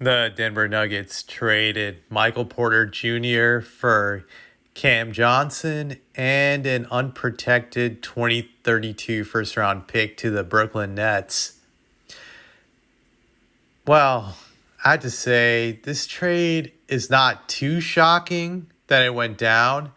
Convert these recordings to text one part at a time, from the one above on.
The Denver Nuggets traded Michael Porter Jr. for Cam Johnson and an unprotected 2032 first round pick to the Brooklyn Nets. Well, I have to say, this trade is not too shocking that it went down.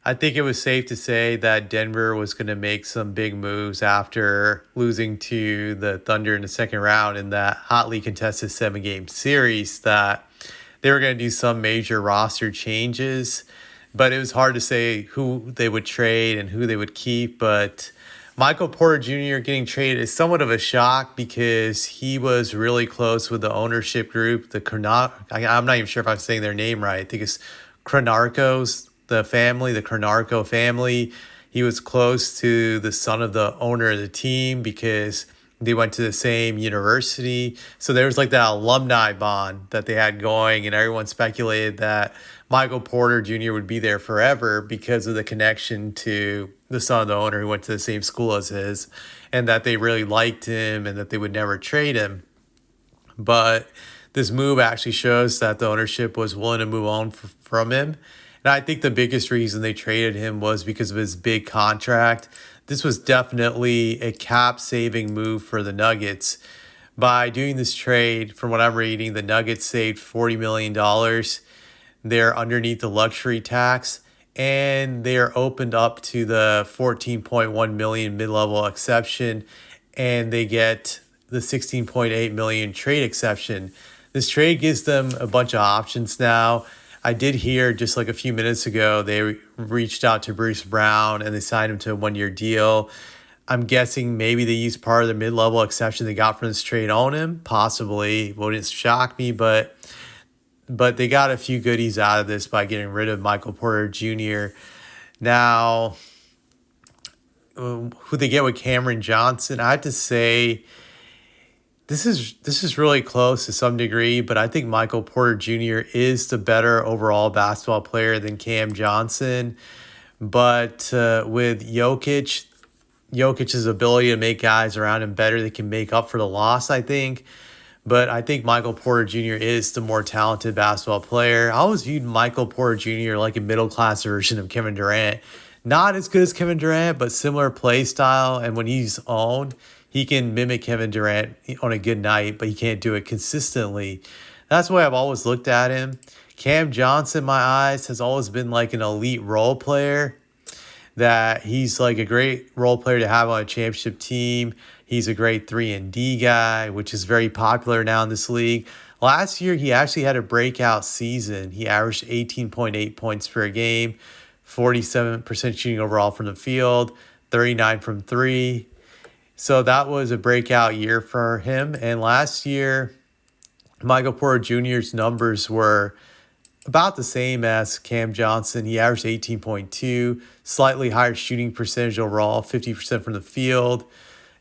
I think it was safe to say that Denver was going to make some big moves after losing to the Thunder in the second round in that hotly contested 7 game series, that they were going to do some major roster changes. But it was hard to say who they would trade and who they would keep. But Michael Porter Jr. getting traded is somewhat of a shock because he was really close with the ownership group. I'm not even sure if I'm saying their name right. I think it's Chronarcos, the family, the Chronarco family. He was close to the son of the owner of the team because they went to the same university. So there was like that alumni bond that they had going, and everyone speculated that Michael Porter Jr. would be there forever because of the connection to the son of the owner who went to the same school as his, and that they really liked him and that they would never trade him. But this move actually shows that the ownership was willing to move on from him. And I think the biggest reason they traded him was because of his big contract. This was definitely a cap saving move for the Nuggets. By doing this trade, from what I'm reading, the Nuggets saved $40 million. They're underneath the luxury tax, and they're opened up to the 14.1 million mid-level exception, and they get the 16.8 million trade exception. This trade gives them a bunch of options now. I did hear just like a few minutes ago, they reached out to Bruce Brown and they signed him to a 1 year deal. I'm guessing maybe they used part of the mid-level exception they got from this trade on him. Possibly. Wouldn't shock me, but they got a few goodies out of this by getting rid of Michael Porter Jr. Now, who they get with Cameron Johnson, I have to say this is really close to some degree, but I think Michael Porter Jr. is the better overall basketball player than Cam Johnson. But with Jokic's ability to make guys around him better, they can make up for the loss, I think. But I think Michael Porter Jr. is the more talented basketball player. I always viewed Michael Porter Jr. like a middle-class version of Kevin Durant. Not as good as Kevin Durant, but similar play style. And when he's on, he can mimic Kevin Durant on a good night, but he can't do it consistently. That's the way I've always looked at him. Cam Johnson, in my eyes, has always been like an elite role player, that he's like a great role player to have on a championship team. He's a great 3-and-D guy, which is very popular now in this league. Last year, he actually had a breakout season. He averaged 18.8 points per game, 47% shooting overall from the field, 39 from three. So that was a breakout year for him. And last year, Michael Porter Jr.'s numbers were about the same as Cam Johnson. He averaged 18.2, slightly higher shooting percentage overall, 50% from the field.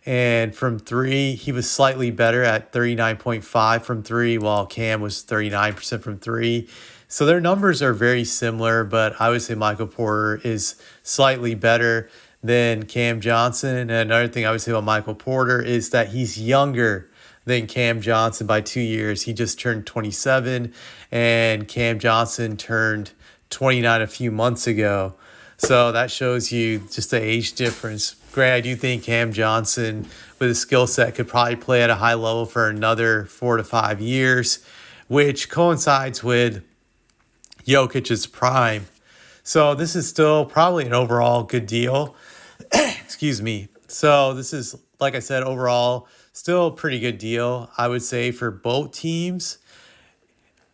And from three, he was slightly better at 39.5 from three, while Cam was 39% from three. So their numbers are very similar, but I would say Michael Porter is slightly better than Cam Johnson. And another thing I would say about Michael Porter is that he's younger than Cam Johnson by 2 years. He just turned 27, and Cam Johnson turned 29 a few months ago. So that shows you just the age difference. Granted, I do think Cam Johnson, with his skill set, could probably play at a high level for another 4 to 5 years, which coincides with Jokic's prime. So this is still probably an overall good deal. Excuse me. So this is, like I said, overall still a pretty good deal, I would say, for both teams.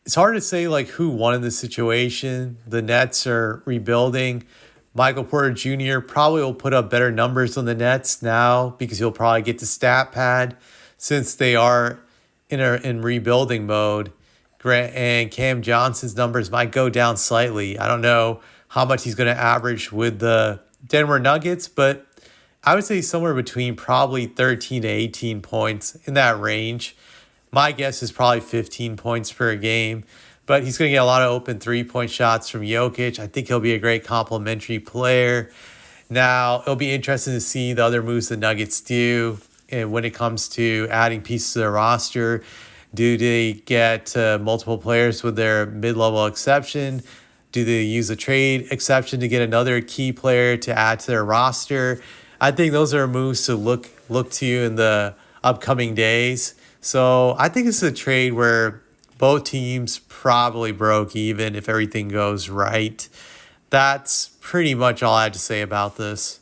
It's hard to say like who won in this situation. The Nets are rebuilding. Michael Porter Jr. probably will put up better numbers on the Nets now because he'll probably get the stat pad since they are in rebuilding mode. And Cam Johnson's numbers might go down slightly. I don't know how much he's going to average with the Denver Nuggets, but I would say somewhere between probably 13 to 18 points, in that range. My guess is probably 15 points per game, but he's going to get a lot of open three-point shots from Jokic. I think he'll be a great complementary player. Now, it'll be interesting to see the other moves the Nuggets do and when it comes to adding pieces to their roster. Do they get multiple players with their mid-level exception? Do they use a trade exception to get another key player to add to their roster? I think those are moves to look to in the upcoming days. So I think this is a trade where both teams probably broke even if everything goes right. That's pretty much all I had to say about this.